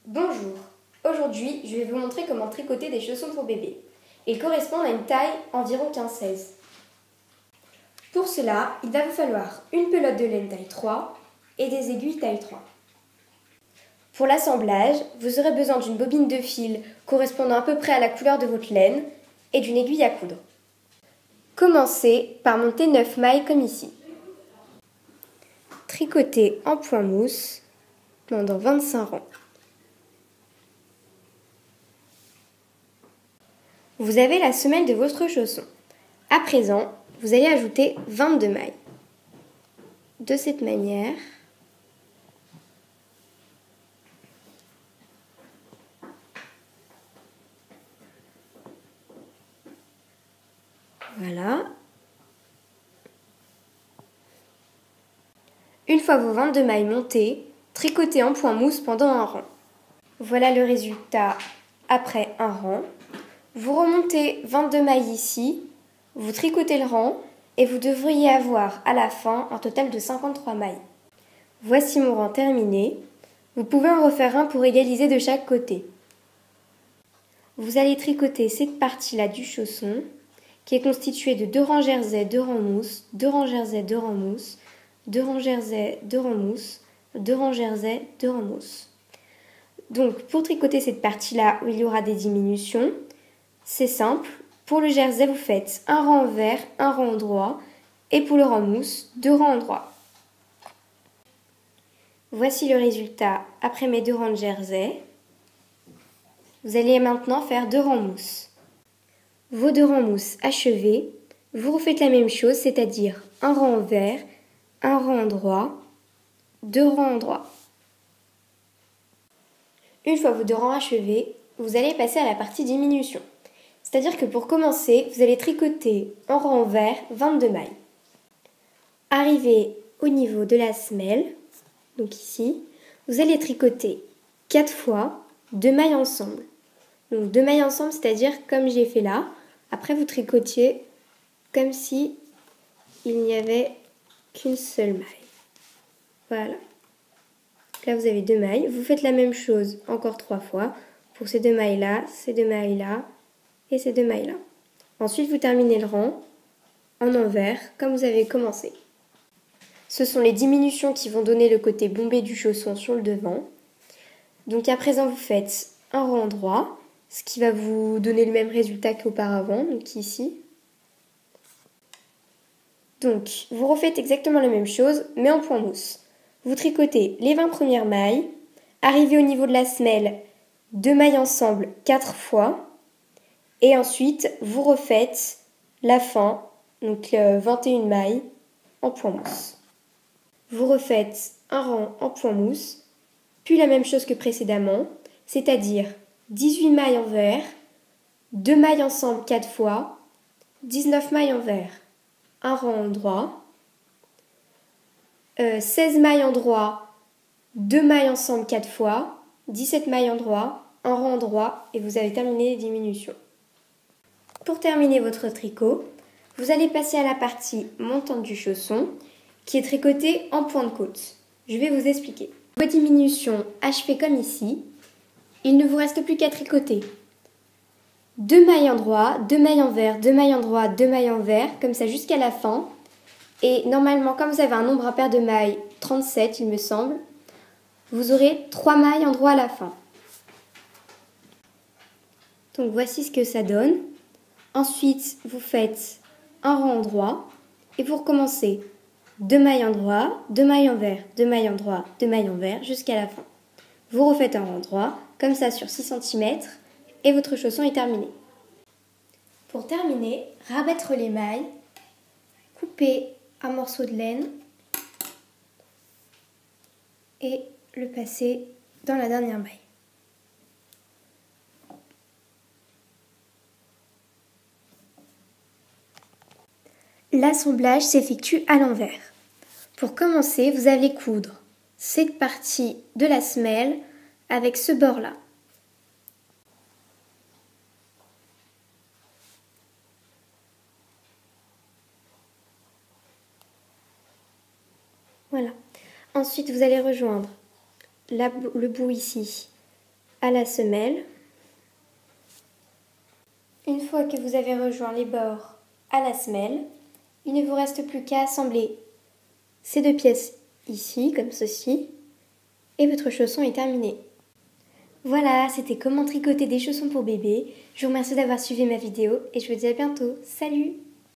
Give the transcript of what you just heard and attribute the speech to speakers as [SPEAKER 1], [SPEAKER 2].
[SPEAKER 1] Bonjour, aujourd'hui je vais vous montrer comment tricoter des chaussons pour bébé. Ils correspondent à une taille environ 15-16. Pour cela, il va vous falloir une pelote de laine taille 3 et des aiguilles taille 3. Pour l'assemblage, vous aurez besoin d'une bobine de fil correspondant à peu près à la couleur de votre laine et d'une aiguille à coudre. Commencez par monter 9 mailles comme ici. Tricotez en point mousse pendant 25 rangs. Vous avez la semelle de votre chausson. À présent, vous allez ajouter 22 mailles. De cette manière, voilà. Une fois vos 22 mailles montées, tricotez en point mousse pendant un rang. Voilà le résultat après un rang. Vous remontez 22 mailles ici, vous tricotez le rang et vous devriez avoir à la fin un total de 53 mailles. Voici mon rang terminé. Vous pouvez en refaire un pour égaliser de chaque côté. Vous allez tricoter cette partie-là du chausson qui est constituée de 2 rangs jersey, 2 rangs mousse, 2 rangs jersey, 2 rangs mousse, 2 rangs jersey, 2 rangs mousse, 2 rangs jersey, 2 rangs mousse. Donc pour tricoter cette partie-là où il y aura des diminutions, c'est simple. Pour le jersey, vous faites un rang envers, un rang endroit, et pour le rang mousse, 2 rangs endroits. Voici le résultat après mes 2 rangs de jersey. Vous allez maintenant faire 2 rangs mousse. Vos 2 rangs mousse achevés, vous refaites la même chose, c'est-à-dire un rang envers, un rang endroit, 2 rangs endroits. Une fois vos 2 rangs achevés, vous allez passer à la partie diminution. C'est-à-dire que pour commencer, vous allez tricoter en rang envers 22 mailles. Arrivé au niveau de la semelle, donc ici, vous allez tricoter 4 fois 2 mailles ensemble. Donc 2 mailles ensemble, c'est-à-dire comme j'ai fait là. Après, vous tricotiez comme si il n'y avait qu'une seule maille. Voilà. Là, vous avez 2 mailles. Vous faites la même chose encore 3 fois pour ces 2 mailles-là, ces 2 mailles-là et ces 2 mailles-là. Ensuite, vous terminez le rang en envers comme vous avez commencé. Ce sont les diminutions qui vont donner le côté bombé du chausson sur le devant. Donc à présent, vous faites un rang droit, ce qui va vous donner le même résultat qu'auparavant, donc ici. Donc, vous refaites exactement la même chose, mais en point mousse. Vous tricotez les 20 premières mailles, arrivez au niveau de la semelle, 2 mailles ensemble 4 fois, et ensuite, vous refaites la fin, donc 21 mailles, en point mousse. Vous refaites un rang en point mousse, puis la même chose que précédemment, c'est-à-dire 18 mailles envers, 2 mailles ensemble 4 fois, 19 mailles envers, un rang endroit, 16 mailles endroit, 2 mailles ensemble 4 fois, 17 mailles endroit, un rang endroit et vous avez terminé les diminutions. Pour terminer votre tricot, vous allez passer à la partie montante du chausson qui est tricotée en point de côte. Je vais vous expliquer. Vos diminutions achevées comme ici, il ne vous reste plus qu'à tricoter 2 mailles endroit, 2 mailles envers, 2 mailles endroit, 2 mailles envers, comme ça jusqu'à la fin. Et normalement, comme vous avez un nombre impair de mailles, 37 il me semble, vous aurez 3 mailles endroit à la fin. Donc voici ce que ça donne. Ensuite, vous faites un rang endroit et vous recommencez 2 mailles endroit, 2 mailles envers, 2 mailles endroit, 2 mailles envers jusqu'à la fin. Vous refaites un rang endroit, comme ça sur 6 cm et votre chausson est terminé. Pour terminer, rabattre les mailles, couper un morceau de laine et le passer dans la dernière maille. L'assemblage s'effectue à l'envers. Pour commencer, vous allez coudre cette partie de la semelle avec ce bord-là. Voilà. Ensuite, vous allez rejoindre le bout ici à la semelle. Une fois que vous avez rejoint les bords à la semelle, il ne vous reste plus qu'à assembler ces deux pièces ici, comme ceci, et votre chausson est terminé. Voilà, c'était comment tricoter des chaussons pour bébé. Je vous remercie d'avoir suivi ma vidéo et je vous dis à bientôt. Salut!